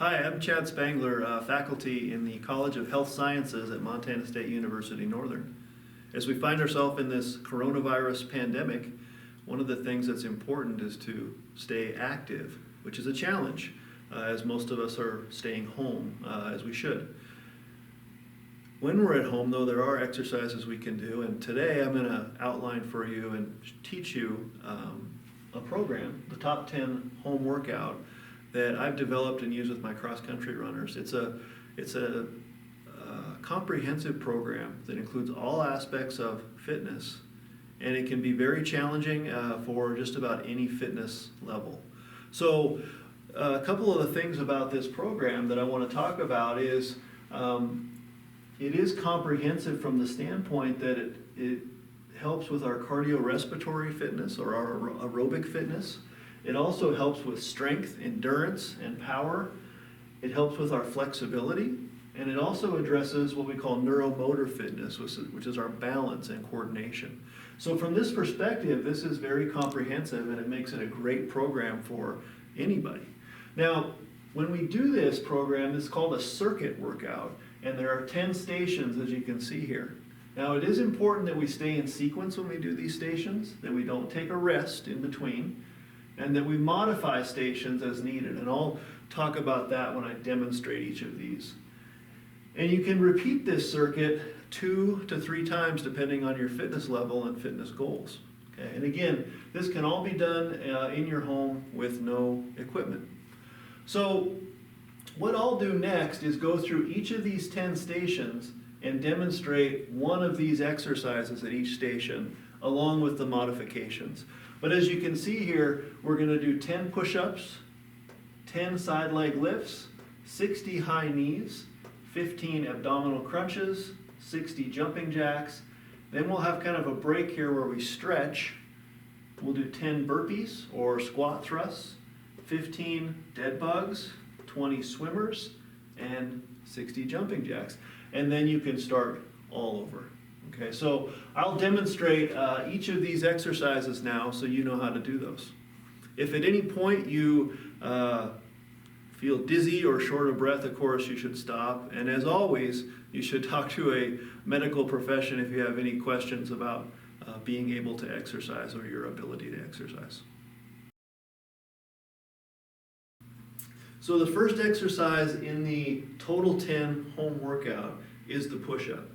Hi, I'm Chad Spangler, faculty in the College of Health Sciences at Montana State University Northern. As we find ourselves in this coronavirus pandemic, one of the things that's important is to stay active, which is a challenge, as most of us are staying home, as we should. When we're at home, though, there are exercises we can do, and today I'm going to outline for you and teach you a program, the Top 10 Home Workout, that I've developed and use with my cross-country runners. It's a comprehensive program that includes all aspects of fitness, and it can be very challenging for just about any fitness level. So a couple of the things about this program that I want to talk about is it is comprehensive from the standpoint that it helps with our cardiorespiratory fitness or our aerobic fitness. It also helps with strength, endurance, and power. It helps with our flexibility, and it also addresses what we call neuromotor fitness, which is our balance and coordination. So from this perspective, this is very comprehensive, and it makes it a great program for anybody. Now, when we do this program, it's called a circuit workout, and there are 10 stations, as you can see here. Now, it is important that we stay in sequence when we do these stations, that we don't take a rest in between, and that we modify stations as needed. And I'll talk about that when I demonstrate each of these. And you can repeat this circuit 2 to 3 times depending on your fitness level and fitness goals. Okay? And again, this can all be done in your home with no equipment. So what I'll do next is go through each of these 10 stations and demonstrate one of these exercises at each station along with the modifications. But as you can see here, we're going to do 10 push-ups, 10 side leg lifts, 60 high knees, 15 abdominal crunches, 60 jumping jacks. Then we'll have kind of a break here where we stretch. We'll do 10 burpees or squat thrusts, 15 dead bugs, 20 swimmers, and 60 jumping jacks. And then you can start all over. Okay, so I'll demonstrate each of these exercises now so you know how to do those. If at any point you feel dizzy or short of breath, of course, you should stop. And as always, you should talk to a medical profession if you have any questions about being able to exercise or your ability to exercise. So the first exercise in the total 10 home workout is the push-up.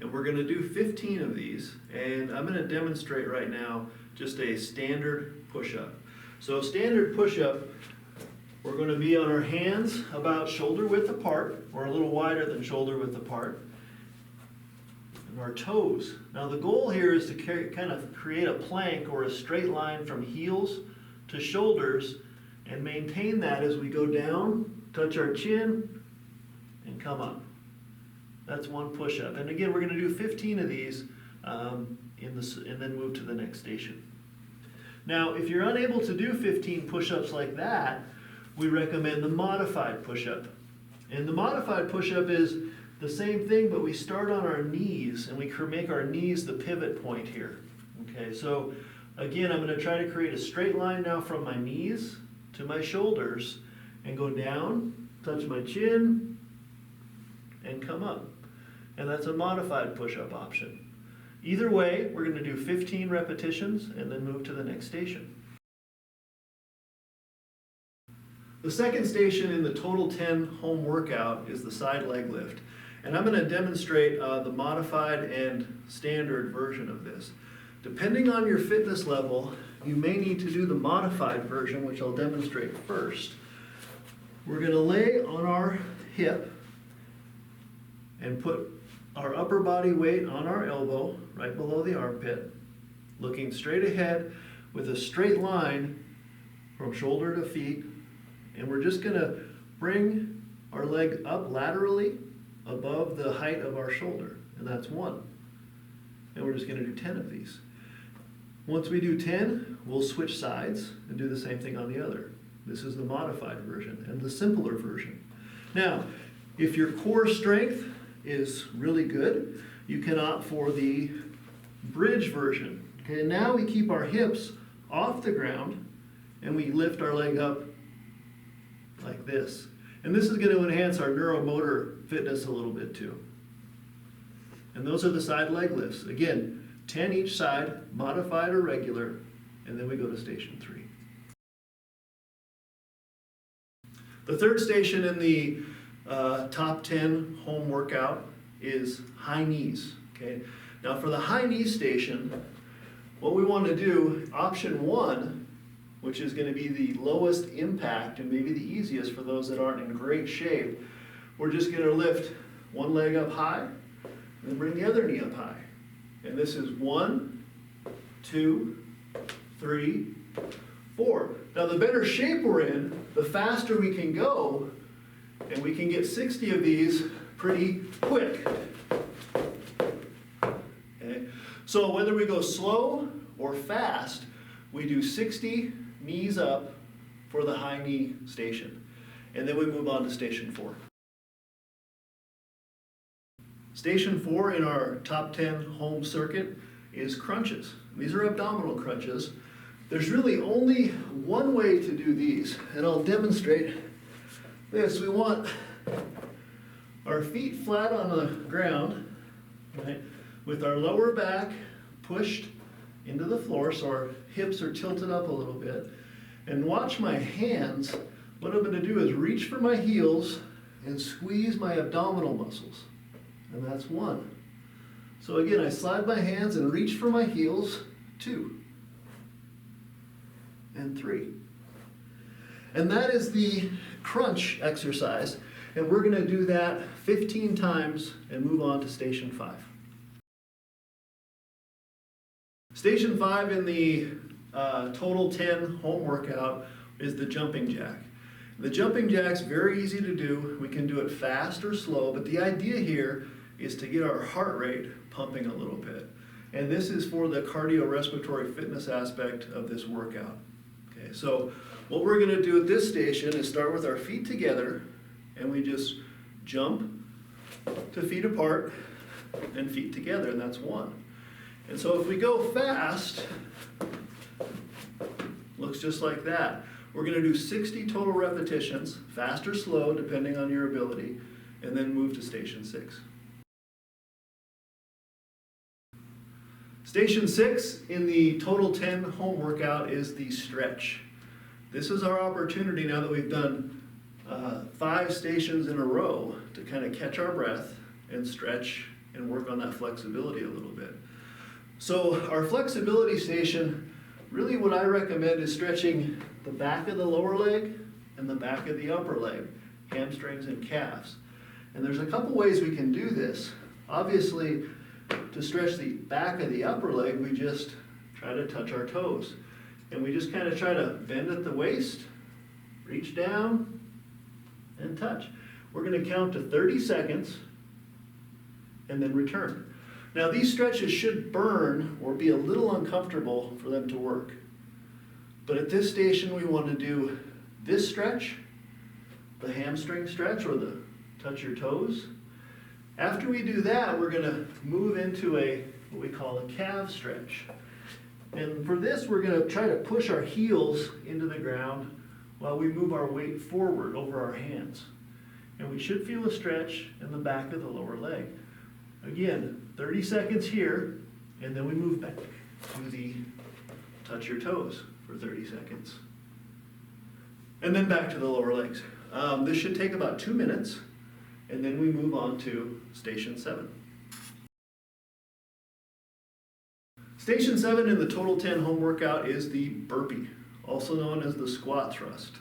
And we're going to do 15 of these, and I'm going to demonstrate right now just a standard push-up. So standard push-up, we're going to be on our hands about shoulder width apart, or a little wider than shoulder width apart, and our toes. Now the goal here is to kind of create a plank or a straight line from heels to shoulders and maintain that as we go down, touch our chin, and come up. That's one push-up. And again, we're going to do 15 of these and then move to the next station. Now, if you're unable to do 15 push-ups like that, we recommend the modified push-up. And the modified push-up is the same thing, but we start on our knees, and we make our knees the pivot point here. Okay, so again, I'm going to try to create a straight line now from my knees to my shoulders and go down, touch my chin, and come up. And that's a modified push-up option. Either way, we're going to do 15 repetitions and then move to the next station. The second station in the total 10 home workout is the side leg lift. And I'm going to demonstrate the modified and standard version of this. Depending on your fitness level, you may need to do the modified version, which I'll demonstrate first. We're going to lay on our hip and put our upper body weight on our elbow, right below the armpit, looking straight ahead with a straight line from shoulder to feet. And we're just going to bring our leg up laterally above the height of our shoulder. And that's 1. And we're just going to do 10 of these. Once we do 10, we'll switch sides and do the same thing on the other. This is the modified version and the simpler version. Now, if your core strength is really good, you can opt for the bridge version. Okay, now we keep our hips off the ground and we lift our leg up like this. And this is going to enhance our neuromotor fitness a little bit too. And those are the side leg lifts. Again, 10 each side, modified or regular, and then we go to station 3. The third station in the top 10 home workout is high knees. Okay. Now for the high knee station, what we want to do, option 1, which is going to be the lowest impact and maybe the easiest for those that aren't in great shape, we're just going to lift one leg up high, and then bring the other knee up high. And this is 1, 2, 3, 4. Now the better shape we're in, the faster we can go, and we can get 60 of these pretty quick. Okay? So whether we go slow or fast, we do 60 knees up for the high knee station. And then we move on to station 4. Station 4 in our top 10 home circuit is crunches. These are abdominal crunches. There's really only one way to do these, and I'll demonstrate this. We want our feet flat on the ground, right, with our lower back pushed into the floor, so our hips are tilted up a little bit. And watch my hands. What I'm going to do is reach for my heels and squeeze my abdominal muscles. And that's 1. So again, I slide my hands and reach for my heels, 2. And 3. And that is the crunch exercise. And we're going to do that 15 times and move on to station 5. Station 5 in the total 10 home workout is the jumping jack. The jumping jack's very easy to do. We can do it fast or slow, but the idea here is to get our heart rate pumping a little bit. And this is for the cardiorespiratory fitness aspect of this workout. Okay, so what we're going to do at this station is start with our feet together, and we just jump to feet apart and feet together, and that's 1. And so if we go fast, looks just like that. We're going to do 60 total repetitions, fast or slow, depending on your ability, and then move to station 6. Station 6 in the total 10 home workout is the stretch. This is our opportunity now that we've done 5 stations in a row to kind of catch our breath and stretch and work on that flexibility a little bit. So our flexibility station, really what I recommend is stretching the back of the lower leg and the back of the upper leg, hamstrings and calves. And there's a couple ways we can do this. Obviously, to stretch the back of the upper leg, we just try to touch our toes. And we just kind of try to bend at the waist, reach down, and touch. We're going to count to 30 seconds and then return. Now these stretches should burn or be a little uncomfortable for them to work. But at this station we want to do this stretch, the hamstring stretch or the touch your toes. After we do that, we're going to move into what we call a calf stretch. And for this, we're going to try to push our heels into the ground while we move our weight forward over our hands. And we should feel a stretch in the back of the lower leg. Again, 30 seconds here, and then we move back to the touch your toes for 30 seconds. And then back to the lower legs. This should take about 2 minutes. And then we move on to station 7. Station 7 in the total 10 home workout is the burpee, also known as the squat thrust.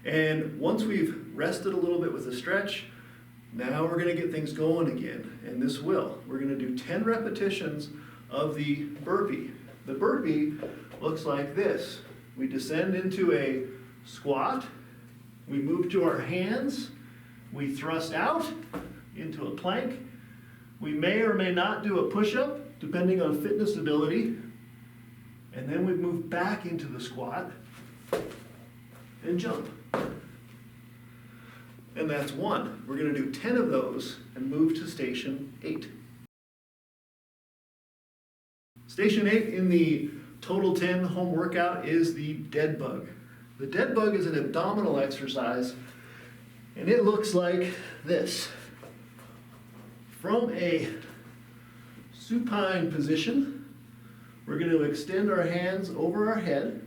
And once we've rested a little bit with the stretch, now we're going to get things going again. And this will. We're going to do 10 repetitions of the burpee. The burpee looks like this. We descend into a squat. We move to our hands. We thrust out into a plank. We may or may not do a push-up, depending on fitness ability. And then we move back into the squat and jump. And that's 1. We're going to do 10 of those and move to station 8. Station 8 in the total 10 home workout is the dead bug. The dead bug is an abdominal exercise. And it looks like this. From a supine position, we're going to extend our hands over our head.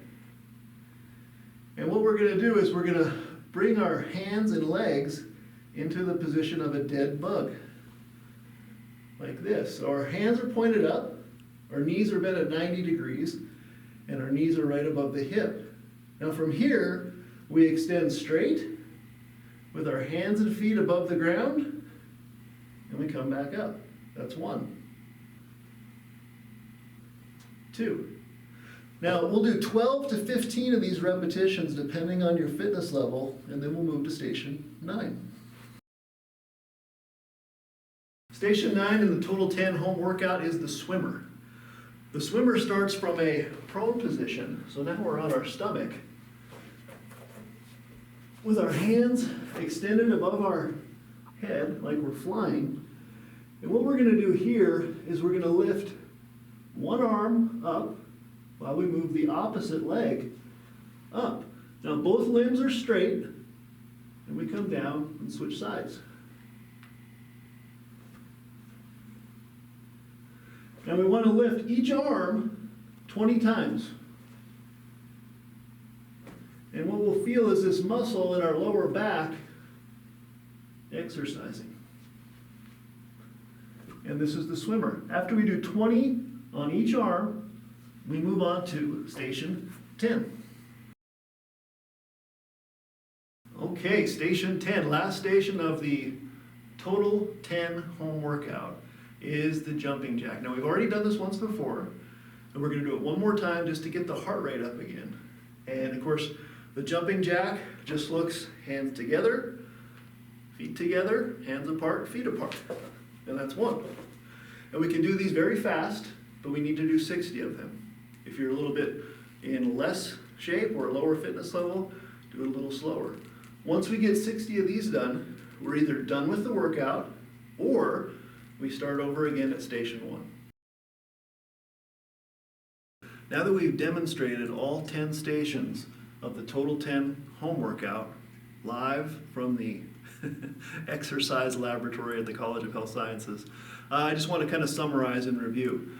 And what we're going to do is we're going to bring our hands and legs into the position of a dead bug. Like this. So our hands are pointed up, our knees are bent at 90 degrees, and our knees are right above the hip. Now from here, we extend straight with our hands and feet above the ground, and we come back up. That's 1. 2. Now we'll do 12 to 15 of these repetitions depending on your fitness level, and then we'll move to station 9. Station 9 in the total 10 home workout is the swimmer. The swimmer starts from a prone position, so now we're on our stomach, with our hands extended above our head like we're flying. And what we're going to do here is we're going to lift one arm up while we move the opposite leg up. Now both limbs are straight, and we come down and switch sides. Now we want to lift each arm 20 times. And what we'll feel is this muscle in our lower back exercising. And this is the swimmer. After we do 20 on each arm, we move on to station 10. Okay, station 10, last station of the total 10 home workout is the jumping jack. Now we've already done this once before, and we're going to do it one more time just to get the heart rate up again. And of course, the jumping jack just looks hands together, feet together, hands apart, feet apart. And that's 1. And we can do these very fast, but we need to do 60 of them. If you're a little bit in less shape or a lower fitness level, do it a little slower. Once we get 60 of these done, we're either done with the workout or we start over again at station 1. Now that we've demonstrated all 10 stations of the total 10 home workout live from the exercise laboratory at the College of Health Sciences, I just want to kind of summarize and review.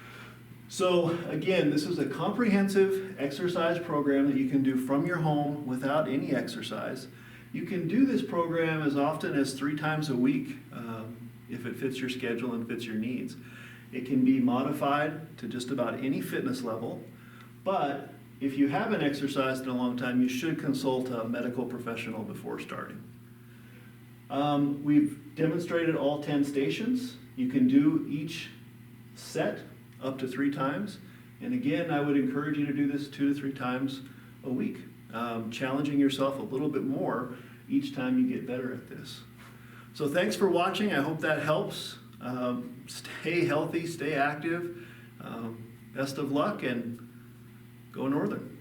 So again, this is a comprehensive exercise program that you can do from your home without any exercise. You can do this program as often as 3 times a week if it fits your schedule and fits your needs. It can be modified to just about any fitness level, but if you haven't exercised in a long time, you should consult a medical professional before starting. We've demonstrated all 10 stations. You can do each set up to 3 times. And again, I would encourage you to do this 2 to 3 times a week, challenging yourself a little bit more each time you get better at this. So thanks for watching. I hope that helps. Stay healthy, stay active. Best of luck, and go Northern.